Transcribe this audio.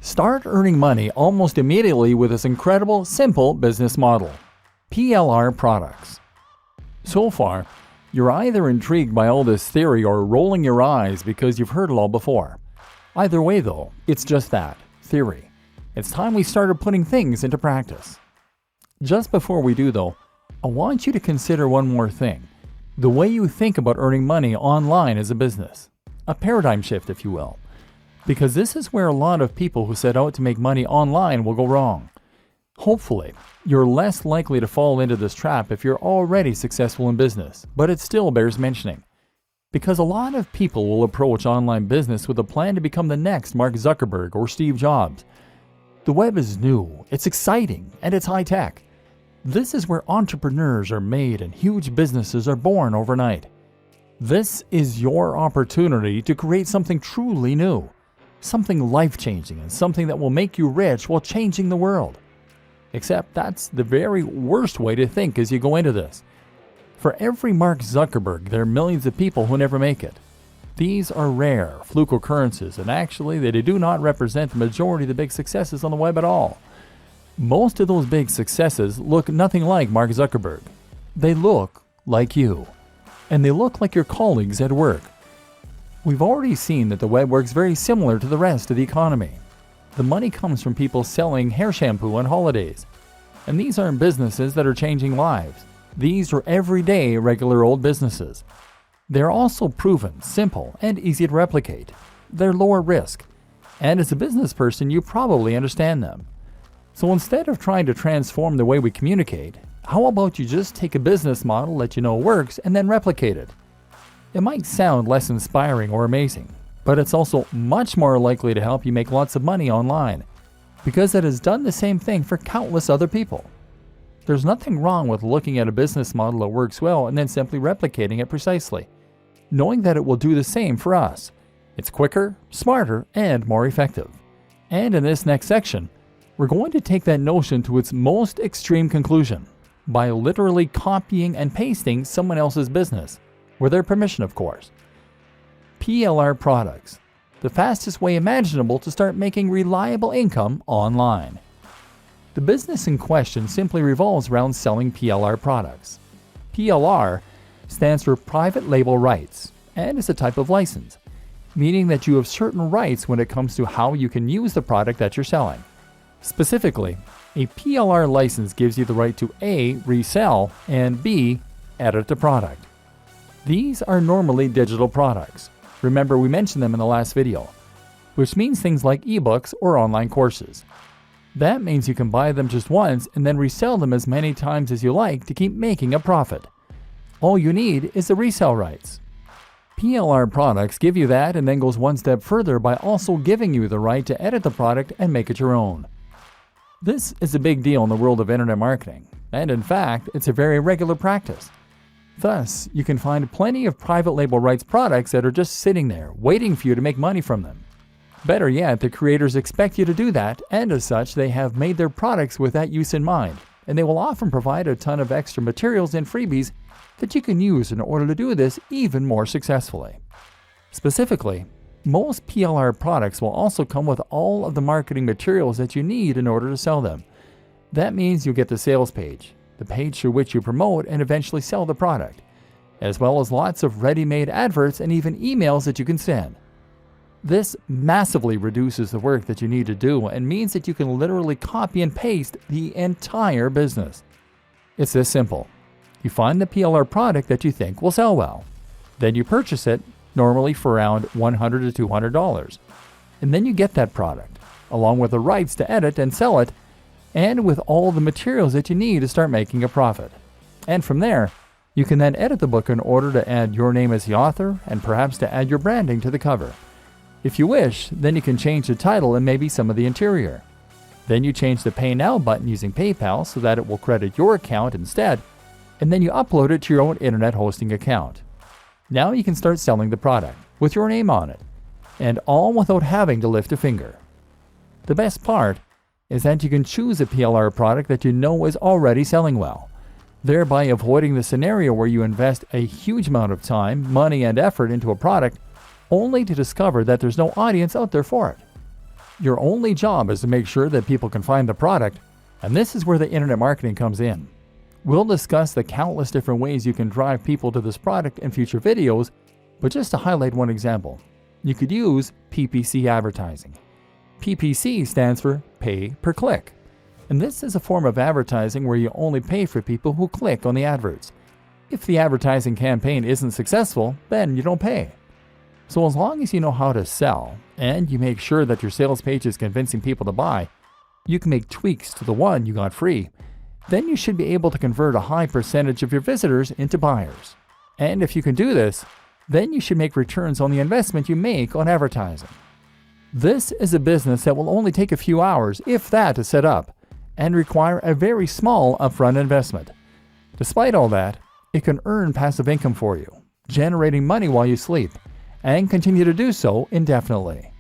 Start earning money almost immediately with this incredible, simple business model. PLR products. So far, you're either intrigued by all this theory or rolling your eyes because you've heard it all before. Either way though, it's just that, theory. It's time we started putting things into practice. Just before we do though, I want you to consider one more thing. The way you think about earning money online as a business. A paradigm shift, if you will. Because this is where a lot of people who set out to make money online will go wrong. Hopefully, you're less likely to fall into this trap if you're already successful in business, but it still bears mentioning. Because a lot of people will approach online business with a plan to become the next Mark Zuckerberg or Steve Jobs. The web is new, it's exciting, and it's high-tech. This is where entrepreneurs are made and huge businesses are born overnight. This is your opportunity to create something truly new. Something life-changing and something that will make you rich while changing the world. Except that's the very worst way to think as you go into this. For every Mark Zuckerberg, there are millions of people who never make it. These are rare, fluke occurrences, and actually they do not represent the majority of the big successes on the web at all. Most of those big successes look nothing like Mark Zuckerberg. They look like you. And they look like your colleagues at work. We've already seen that the web works very similar to the rest of the economy. The money comes from people selling hair shampoo on holidays. And these aren't businesses that are changing lives. These are everyday, regular old businesses. They're also proven, simple, and easy to replicate. They're lower risk. And as a business person, you probably understand them. So instead of trying to transform the way we communicate, how about you just take a business model that you know works and then replicate it? It might sound less inspiring or amazing, but it's also much more likely to help you make lots of money online, because it has done the same thing for countless other people. There's nothing wrong with looking at a business model that works well and then simply replicating it precisely, knowing that it will do the same for us. It's quicker, smarter, and more effective. And in this next section, we're going to take that notion to its most extreme conclusion by literally copying and pasting someone else's business. With their permission, of course. PLR products, the fastest way imaginable to start making reliable income online. The business in question simply revolves around selling PLR products. PLR stands for Private Label Rights and is a type of license, meaning that you have certain rights when it comes to how you can use the product that you're selling. Specifically, a PLR license gives you the right to A. resell and B. edit the product. These are normally digital products. Remember, we mentioned them in the last video, which means things like ebooks or online courses. That means you can buy them just once and then resell them as many times as you like to keep making a profit. All you need is the resale rights. PLR products give you that and then goes one step further by also giving you the right to edit the product and make it your own. This is a big deal in the world of internet marketing, and in fact, it's a very regular practice. Thus, you can find plenty of private label rights products that are just sitting there, waiting for you to make money from them. Better yet, the creators expect you to do that, and as such, they have made their products with that use in mind, and they will often provide a ton of extra materials and freebies that you can use in order to do this even more successfully. Specifically, most PLR products will also come with all of the marketing materials that you need in order to sell them. That means you'll get the sales page, the page through which you promote and eventually sell the product, as well as lots of ready-made adverts and even emails that you can send. This massively reduces the work that you need to do and means that you can literally copy and paste the entire business. It's this simple. You find the PLR product that you think will sell well. Then you purchase it, normally for around $100 to $200. And then you get that product, along with the rights to edit and sell it, and with all the materials that you need to start making a profit. And from there, you can then edit the book in order to add your name as the author and perhaps to add your branding to the cover. If you wish, then you can change the title and maybe some of the interior. Then you change the Pay Now button using PayPal so that it will credit your account instead, and then you upload it to your own internet hosting account. Now you can start selling the product with your name on it, and all without having to lift a finger. The best part is that you can choose a PLR product that you know is already selling well, thereby avoiding the scenario where you invest a huge amount of time, money, and effort into a product only to discover that there's no audience out there for it. Your only job is to make sure that people can find the product, and this is where the internet marketing comes in. We'll discuss the countless different ways you can drive people to this product in future videos, but just to highlight one example, you could use PPC advertising. PPC stands for pay per click, and this is a form of advertising where you only pay for people who click on the adverts. If the advertising campaign isn't successful, then you don't pay. So as long as you know how to sell, and you make sure that your sales page is convincing people to buy, you can make tweaks to the one you got free. Then you should be able to convert a high percentage of your visitors into buyers. And if you can do this, then you should make returns on the investment you make on advertising. This is a business that will only take a few hours, if that, to set up, and require a very small upfront investment. Despite all that, it can earn passive income for you, generating money while you sleep, and continue to do so indefinitely.